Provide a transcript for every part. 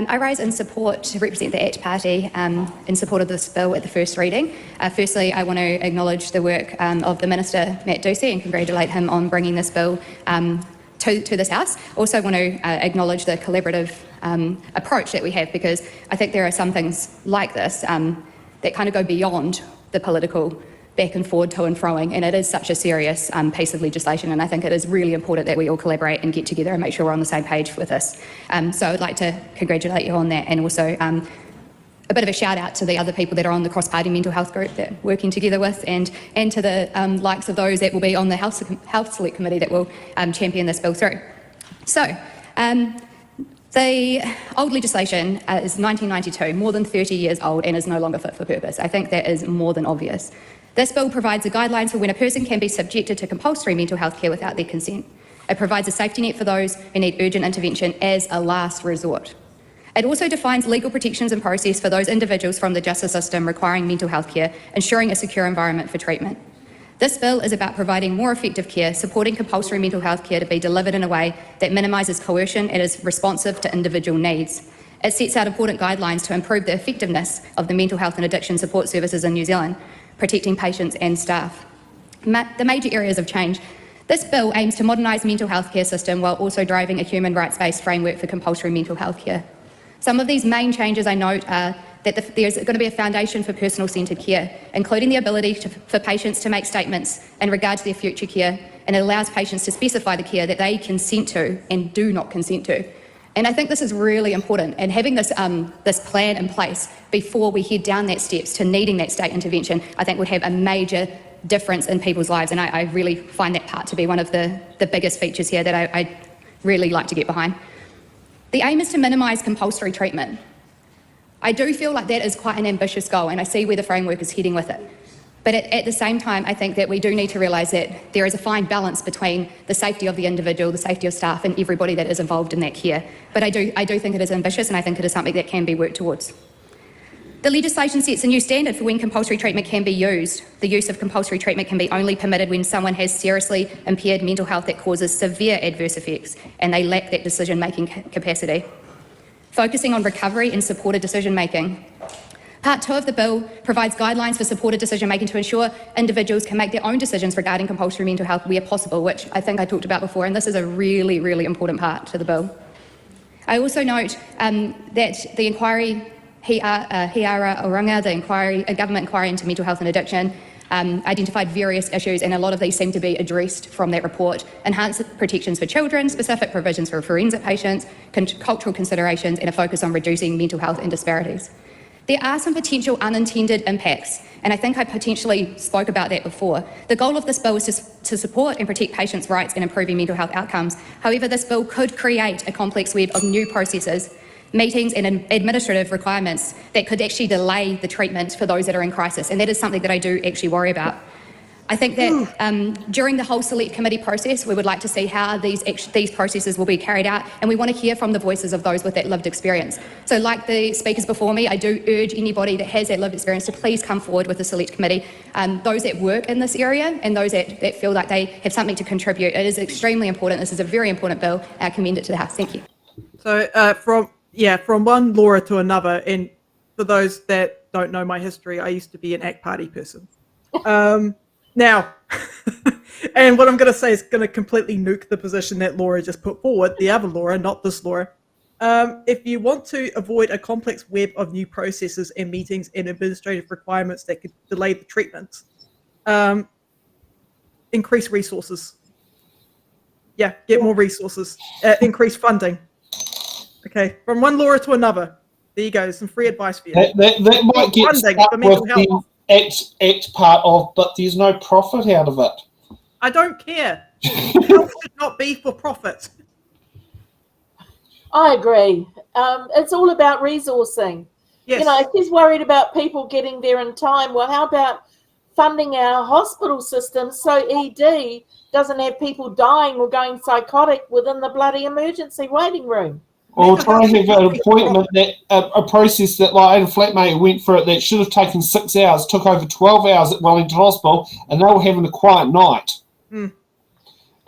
I rise in support to represent the ACT Party in support of this bill at the first reading. Firstly, I want to acknowledge the work of the Minister, Matt Ducey, and congratulate him on bringing this bill to this House. Also want to acknowledge the collaborative approach that we have, because I think there are some things like this that kind of go beyond the political back and forward, to and froing, and it is such a serious piece of legislation, and I think it is really important that we all collaborate and get together and make sure we're on the same page with this. So I'd like to congratulate you on that, and also a bit of a shout out to the other people that are on the cross-party mental health group that we're working together with, and to the likes of those that will be on the Health Select Committee that will champion this bill through. So, the old legislation is 1992, more than 30 years old, and is no longer fit for purpose. I think that is more than obvious. This bill provides the guidelines for when a person can be subjected to compulsory mental health care without their consent. It provides a safety net for those who need urgent intervention as a last resort. It also defines legal protections and process for those individuals from the justice system requiring mental health care, ensuring a secure environment for treatment. This bill is about providing more effective care, supporting compulsory mental health care to be delivered in a way that minimises coercion and is responsive to individual needs. It sets out important guidelines to improve the effectiveness of the mental health and addiction support services in New Zealand, protecting patients and staff. The major areas of change. This bill aims to modernise mental health care system while also driving a human rights-based framework for compulsory mental health care. Some of these main changes I note are that there's going to be a foundation for personal-centred care, including the ability for patients to make statements in regard to their future care, and it allows patients to specify the care that they consent to and do not consent to. And I think this is really important, and having this plan in place before we head down that steps to needing that state intervention, I think would have a major difference in people's lives, and I really find that part to be one of the biggest features here that I really like to get behind. The aim is to minimise compulsory treatment. I do feel like that is quite an ambitious goal, and I see where the framework is heading with it. But at the same time, I think that we do need to realise that there is a fine balance between the safety of the individual, the safety of staff, and everybody that is involved in that care. But I do think it is ambitious, and I think it is something that can be worked towards. The legislation sets a new standard for when compulsory treatment can be used. The use of compulsory treatment can be only permitted when someone has seriously impaired mental health that causes severe adverse effects, and they lack that decision-making capacity. Focusing on recovery and supported decision-making. Part 2 of the bill provides guidelines for supported decision-making to ensure individuals can make their own decisions regarding compulsory mental health where possible, which I think I talked about before, and this is a really, really important part to the bill. I also note that the inquiry, Hiara Oranga, a government inquiry into mental health and addiction, identified various issues, and a lot of these seem to be addressed from that report. Enhanced protections for children, specific provisions for forensic patients, cultural considerations, and a focus on reducing mental health and disparities. There are some potential unintended impacts, and I think I potentially spoke about that before. The goal of this bill is to support and protect patients' rights and improving mental health outcomes. However, this bill could create a complex web of new processes, meetings and administrative requirements that could actually delay the treatment for those that are in crisis, and that is something that I do actually worry about. I think that during the whole select committee process, we would like to see how these processes will be carried out, and we want to hear from the voices of those with that lived experience. So like the speakers before me, I do urge anybody that has that lived experience to please come forward with the select committee. Those that work in this area and those that feel like they have something to contribute. It is extremely important. This is a very important bill. I commend it to the House. Thank you. So from one Laura to another, and for those that don't know my history, I used to be an ACT Party person. Now, and what I'm going to say is going to completely nuke the position that Laura just put forward, the other Laura, not this Laura. If you want to avoid a complex web of new processes and meetings and administrative requirements that could delay the treatment, increase resources. Yeah, get more resources. Increase funding. Okay, from one Laura to another. There you go, some free advice for you. That might get stuck with the ACT part of, but there's no profit out of it. I don't care. Health should not be for profit. I agree. It's all about resourcing. Yes. You know, if he's worried about people getting there in time, well, how about funding our hospital system so ED doesn't have people dying or going psychotic within the bloody emergency waiting room? Or try to have an appointment that a process that, like, I had a flatmate who went for it that should have taken 6 hours, took over 12 hours at Wellington Hospital, and they were having a quiet night. Mm.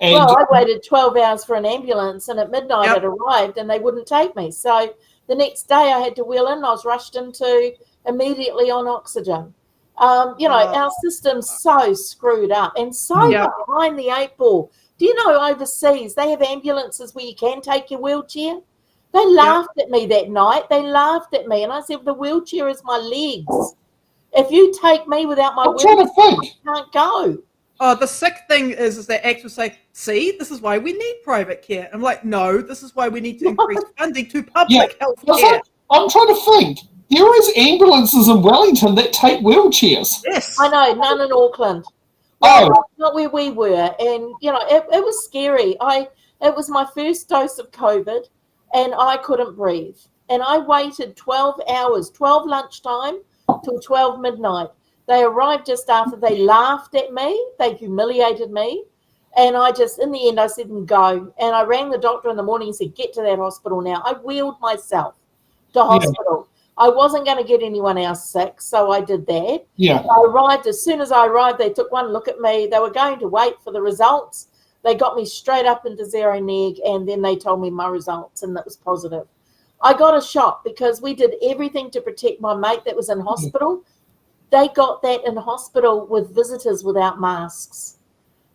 Well, I waited 12 hours for an ambulance, and at midnight it arrived, and they wouldn't take me. So The next day I had to wheel in. I was rushed into immediately on oxygen. Our system's so screwed up and so behind the eight ball. Do you know overseas they have ambulances where you can take your wheelchair? They laughed at me that night. They laughed at me, and I said, the wheelchair is my legs. If you take me without my wheelchair, I can't go. Oh, the sick thing is that ACT will say, see, this is why we need private care. I'm like, no, this is why we need to increase funding to public health care. I'm trying to think. There is ambulances in Wellington that take wheelchairs. Yes. I know, none in Auckland. Well, not where we were. And, it was scary. It was my first dose of COVID, and I couldn't breathe. And I waited 12 hours, 12 lunchtime till 12 midnight. They arrived just after. They laughed at me. They humiliated me. And in the end, I said, go. And I rang the doctor in the morning and said, get to that hospital now. I wheeled myself to hospital. I wasn't going to get anyone else sick, so I did that. Yeah. I arrived. As soon as I arrived, they took one look at me. They were going to wait for the results. They got me straight up into zero neg, and then they told me my results, and that was positive. I got a shock because we did everything to protect my mate that was in hospital. They got that in hospital with visitors without masks.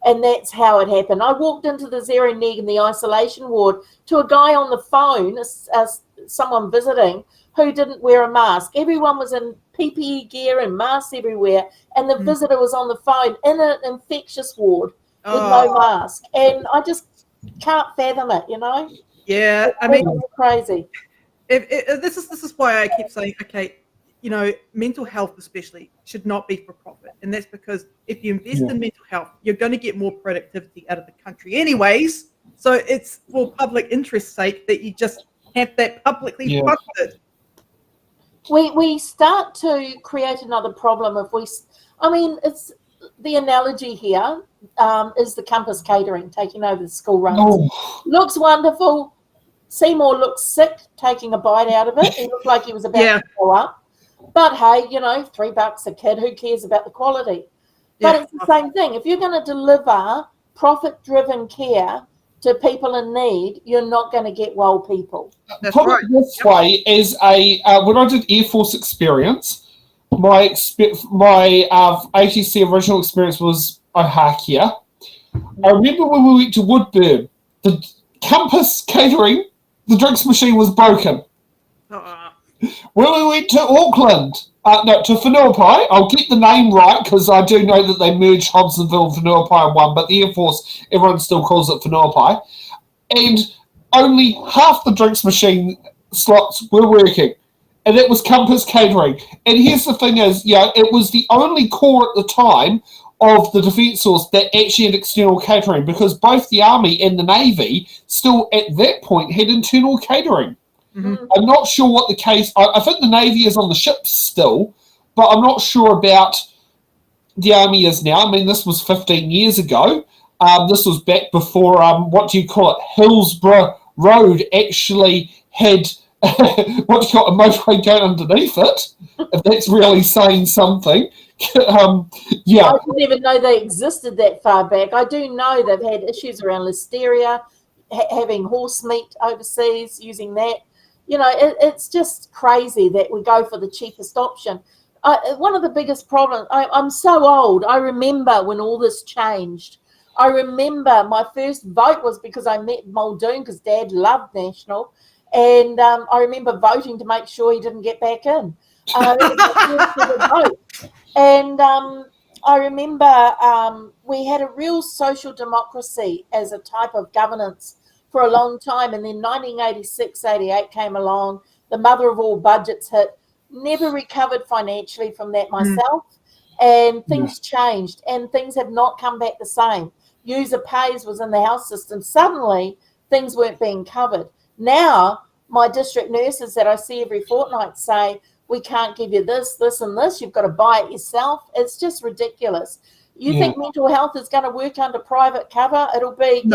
And that's how it happened. I walked into the zero neg in the isolation ward to a guy on the phone, someone visiting, who didn't wear a mask. Everyone was in PPE gear and masks everywhere. And the visitor was on the phone in an infectious ward with no mask. And I just can't fathom it, Yeah, I mean, it's crazy. This is why I keep saying, okay, mental health especially should not be for profit. And that's because if you invest in mental health, you're going to get more productivity out of the country anyways. So it's for public interest's sake that you just have that publicly funded. We start to create another problem if it's the analogy here is the Compass Catering taking over the school runs. Looks wonderful. Seymour looks sick taking a bite out of it. He looked like he was about to go up. But hey, $3 a kid, who cares about the quality? But it's the same thing. If you're going to deliver profit-driven care to people in need, you're not going to get well people. That's Put right. it this way, as when I did Air Force experience, my ATC original experience was Ohakia. I remember when we went to Woodburn, the Compass Catering, the drinks machine was broken. When we went to Auckland, to Whenuapai, I'll get the name right because I do know that they merged Hobsonville and Whenuapai in one, but the Air Force, everyone still calls it Whenuapai. And only half the drinks machine slots were working. And that was Compass Catering. And here's the thing is, it was the only corps at the time of the Defence Force that actually had external catering because both the Army and the Navy still at that point had internal catering. Mm-hmm. I'm not sure what the case. I think the Navy is on the ships still, but I'm not sure about the Army is now. I mean, this was 15 years ago. This was back before, Hillsborough Road actually had, a motorway going underneath it, if that's really saying something. I didn't even know they existed that far back. I do know they've had issues around listeria, having horse meat overseas, using that. It's just crazy that we go for the cheapest option. One of the biggest problems, I'm so old, I remember when all this changed. I remember my first vote was because I met Muldoon because Dad loved National. And I remember voting to make sure he didn't get back in. And I remember we had a real social democracy as a type of governance for a long time. And then 1986, 88 came along. The mother of all budgets hit. Never recovered financially from that myself. And things changed. And things have not come back the same. User pays was in the health system. Suddenly, things weren't being covered. Now, my district nurses that I see every fortnight say, we can't give you this, this, and this. You've got to buy it yourself. It's just ridiculous. You think mental health is going to work under private cover? It'll be, it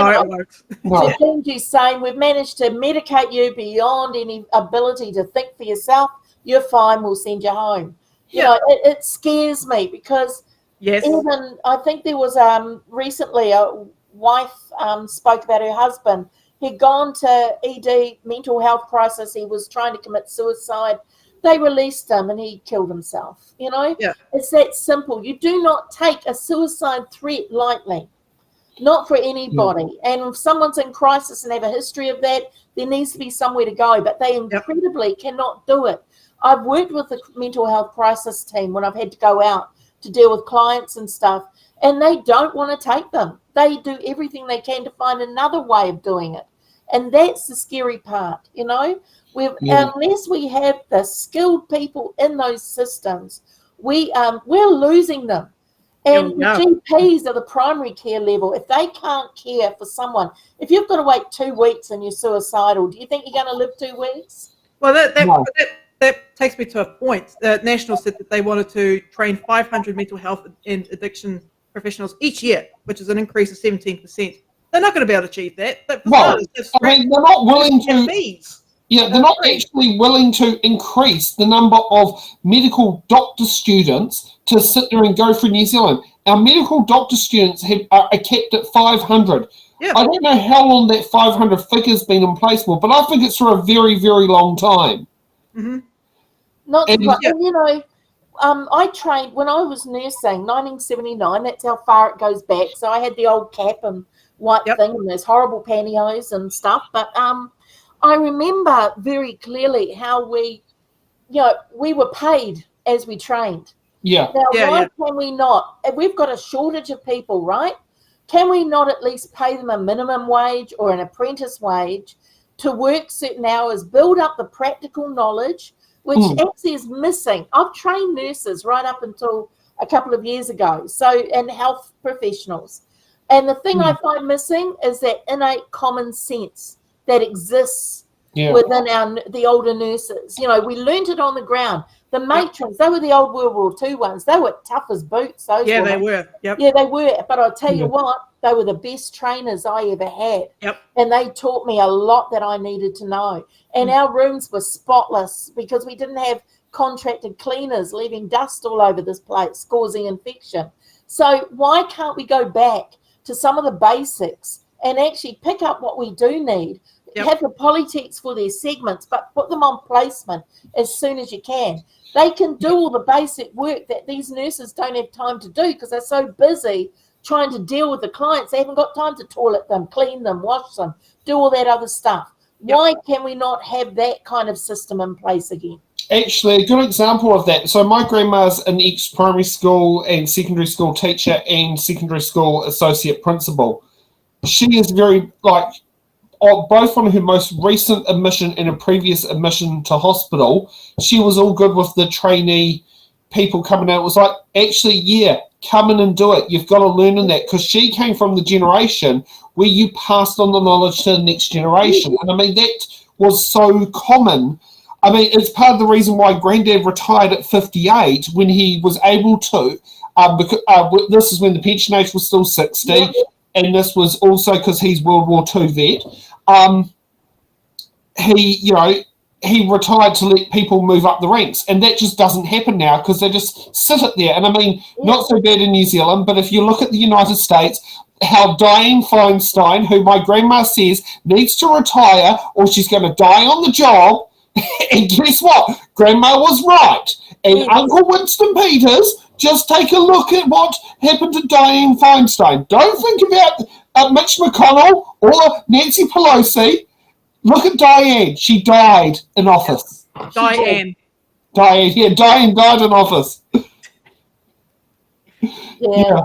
won't. Benji's saying we've managed to medicate you beyond any ability to think for yourself. You're fine. We'll send you home. It scares me because even I think there was recently a wife spoke about her husband He'd gone to ED, mental health crisis. He was trying to commit suicide. They released him and he killed himself. You know, Yeah. It's that simple. You do not take a suicide threat lightly, not for anybody. And if someone's in crisis and have a history of that, there needs to be somewhere to go, but they incredibly cannot do it. I've worked with the mental health crisis team when I've had to go out to deal with clients and stuff, and they don't want to take them. They do everything they can to find another way of doing it. And that's the scary part, you know. Unless we have the skilled people in those systems, we're losing them. And the GPs are the primary care level. If they can't care for someone, if you've got to wait 2 weeks and you're suicidal, do you think you're going to live 2 weeks? Well, that takes me to a point. The National said that they wanted to train 500 mental health and addiction professionals each year, which is an increase of 17%. They're not going to be able to achieve that. No, I mean, they're not willing to. Yeah, they're not actually willing to increase the number of medical doctor students to sit there and go through New Zealand. Our medical doctor students are kept at 500. Yeah. I don't know how long that 500 figure's been in place for, but I think it's for a very, very long time. Mm-hmm. You know, I trained when I was nursing, 1979. That's how far it goes back. So I had the old cap and white thing and those horrible pantyhose and stuff. But I remember very clearly how we were paid as we trained. Yeah. Now, why can we not? We've got a shortage of people, right? Can we not at least pay them a minimum wage or an apprentice wage to work certain hours, build up the practical knowledge, which actually is missing? I've trained nurses right up until a couple of years ago, and health professionals. And the thing I find missing is that innate common sense that exists within the older nurses. You know, we learnt it on the ground. The matrons, they were the old World War II ones. They were tough as boots. They were. Yep. Yeah, they were. But I'll tell you what, they were the best trainers I ever had. Yep. And they taught me a lot that I needed to know. And our rooms were spotless because we didn't have contracted cleaners leaving dust all over this place, causing infection. So why can't we go back to some of the basics and actually pick up what we do need? Have the polytechs for their segments, but put them on placement as soon as you can. They can do all the basic work that these nurses don't have time to do because they're so busy trying to deal with the clients. They haven't got time to toilet them, clean them, wash them, do all that other stuff. Why can we not have that kind of system in place again? Actually, a good example of that. So my grandma's an ex-primary school and secondary school teacher and secondary school associate principal. She is very, both on her most recent admission and a previous admission to hospital, she was all good with the trainee people coming out. It was like, actually, come in and do it. You've got to learn in that, because she came from the generation where you passed on the knowledge to the next generation. And I mean, that was so common. I mean, it's part of the reason why Granddad retired at 58 when he was able to, because this is when the pension age was still 60, and this was also because he's World War II vet. He retired to let people move up the ranks, and that just doesn't happen now because they just sit it there. And I mean, not so bad in New Zealand, but if you look at the United States, how Dianne Feinstein, who my grandma says needs to retire or she's going to die on the job, and guess what? Grandma was right. And Uncle Winston Peters, just take a look at what happened to Dianne Feinstein. Don't think about Mitch McConnell or Nancy Pelosi. Look at Dianne. She died in office. Dianne died in office. Yeah.